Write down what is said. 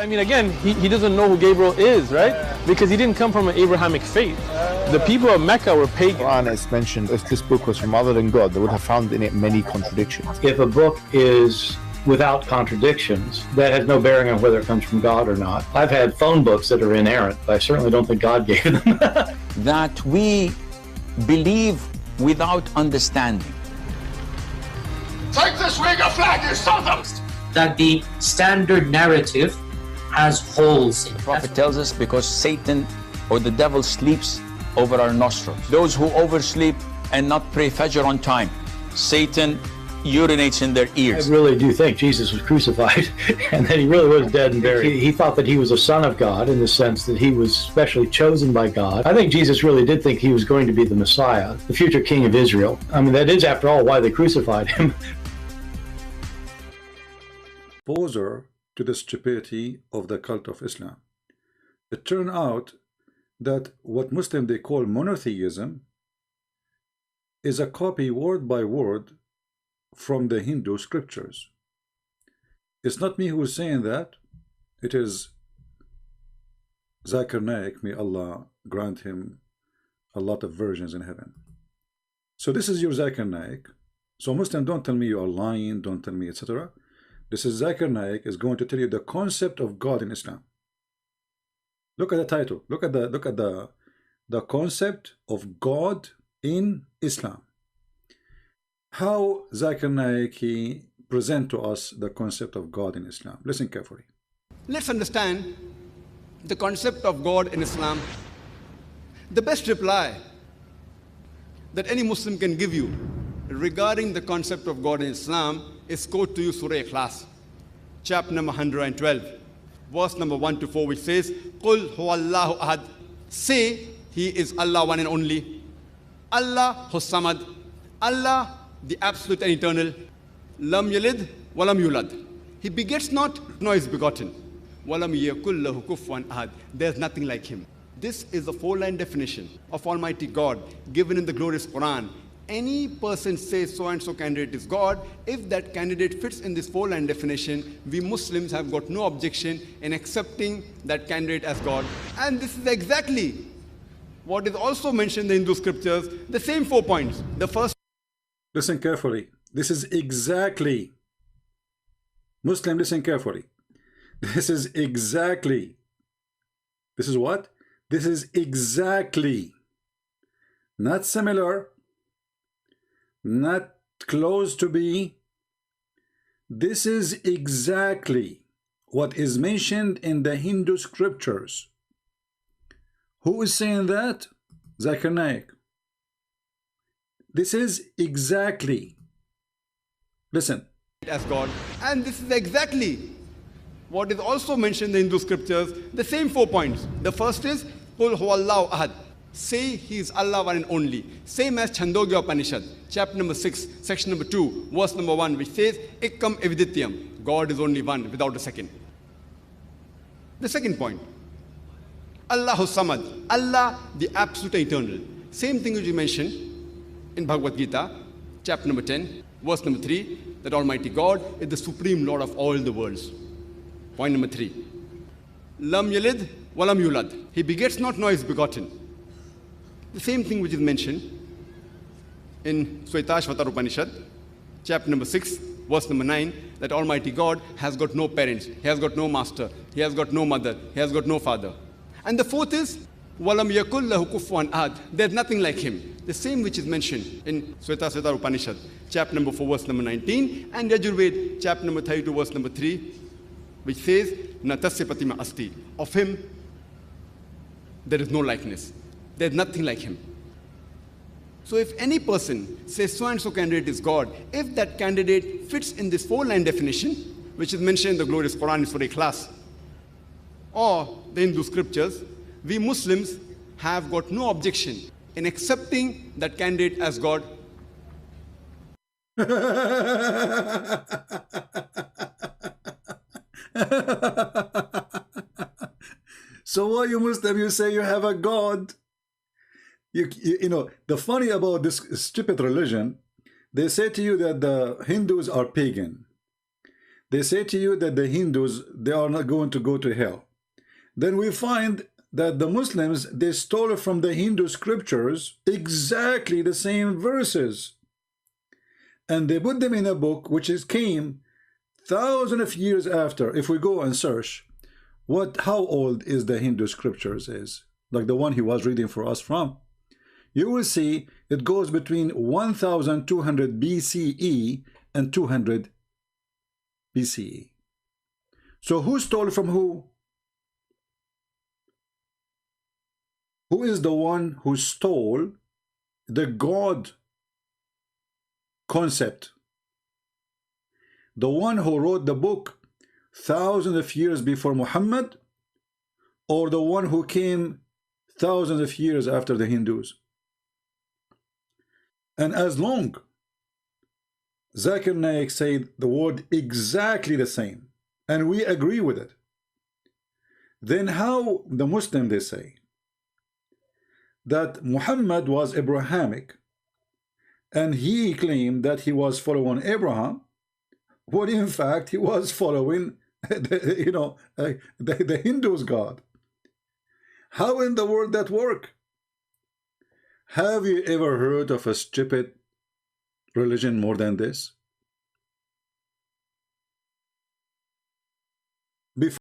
I mean, again, he doesn't know who Gabriel is, right? Because he didn't come from an Abrahamic faith. The people of Mecca were pagan. Quran is mentioned, if this book was from other than God, they would have found in it many contradictions. If a book is without contradictions, that has no bearing on whether it comes from God or not. I've had phone books that are inerrant, but I certainly don't think God gave them. That we believe without understanding. Take this Uyghur flag, you sons! That the standard narrative has holes in it. The Prophet tells us because Satan or the devil sleeps over our nostrils. Those who oversleep and not pray Fajr on time, Satan urinates in their ears. I really do think Jesus was crucified and that he really was dead and buried. He thought that he was a son of God in the sense that he was specially chosen by God. I think Jesus really did think he was going to be the Messiah, the future king of Israel. I mean, that is, after all, why they crucified him. Poser to the stupidity of the cult of Islam. It turned out that what Muslims they call monotheism is a copy word by word from the Hindu scriptures. It's not me who is saying that. It is Zakir Naik, may Allah grant him a lot of virgins in heaven. So this is your Zakir Naik. So Muslim, don't tell me you are lying, don't tell me etc. This is Zakir Naik is going to tell you the concept of God in Islam. Look at the title. Look at the concept of God in Islam. How Zakir Naik he present to us the concept of God in Islam. Listen carefully. Let's understand the concept of God in Islam. The best reply that any Muslim can give you regarding the concept of God in Islam is quote to you Surah Ikhlas, chapter number 112, verse number 1 to 4, which says, Qul huwallahu ahad. Say, He is Allah one and only. Allah Hus-Samad. Allah the absolute and eternal. Lam yalid walam yulad. He begets not, nor is begotten. Walam yakul lahu kufuwan ahad. There's nothing like him. This is the four-line definition of Almighty God given in the glorious Quran. Any person says so and so candidate is God, if that candidate fits in this four-line definition, we Muslims have got no objection in accepting that candidate as God. And this is exactly what is also mentioned in the Hindu scriptures, the same 4 points. The first. Listen carefully. This is exactly. Muslim, listen carefully. This is exactly. This is what? This is exactly. Not similar. Not close to be. This is exactly what is mentioned in the Hindu scriptures. Who is saying that? Zakir Naik. This is exactly. Listen. As God. And this is exactly what is also mentioned in the Hindu scriptures, the same 4 points. The first is Qul huwallahu ahad. Say He is Allah one and only. Same as Chandogya Upanishad, chapter number 6, section number 2, verse number 1, which says, Ikkam evidityam. God is only one, without a second. The second point, Allahu Samad. Allah, the absolute eternal. Same thing which you mentioned in Bhagavad Gita, chapter number 10, verse number 3, that Almighty God is the supreme Lord of all the worlds. Point number 3. Lam yalid walam yulad. He begets not, nor is begotten. The same thing which is mentioned in Shvetashvatar Upanishad, chapter number 6, verse number 9, that Almighty God has got no parents, He has got no master, He has got no mother, He has got no father. And the fourth is, Walam yakul lahu kufuwan ahad. There's nothing like Him. The same which is mentioned in Shvetashvatar Upanishad, chapter number 4, verse number 19, and Yajurved, chapter number 32, verse number 3, which says, Natasya Patima Asti. Of Him, there is no likeness. There's nothing like Him. So if any person says so and so candidate is God, if that candidate fits in this four-line definition, which is mentioned in the glorious Quran in Surah Ikhlas, or the Hindu scriptures, we Muslims have got no objection in accepting that candidate as God. So why you Muslim, you say you have a God? You know, the funny about this stupid religion, they say to you that the Hindus are pagan. They say to you that the Hindus, they are not going to go to hell. Then we find that the Muslims, they stole from the Hindu scriptures exactly the same verses, and they put them in a book which came thousands of years after. If we go and search how old is the Hindu scriptures is, like the one he was reading for us from, you will see it goes between 1200 BCE and 200 BCE. So who stole from who? Who is the one who stole the God concept? The one who wrote the book thousands of years before Muhammad, or the one who came thousands of years after the Hindus? And as long Zakir Naik said the word exactly the same, and we agree with it, then how the Muslim, they say that Muhammad was Abrahamic, and he claimed that he was following Abraham, when in fact he was following the Hindus' God? How in the world that work? Have you ever heard of a stupid religion more than this?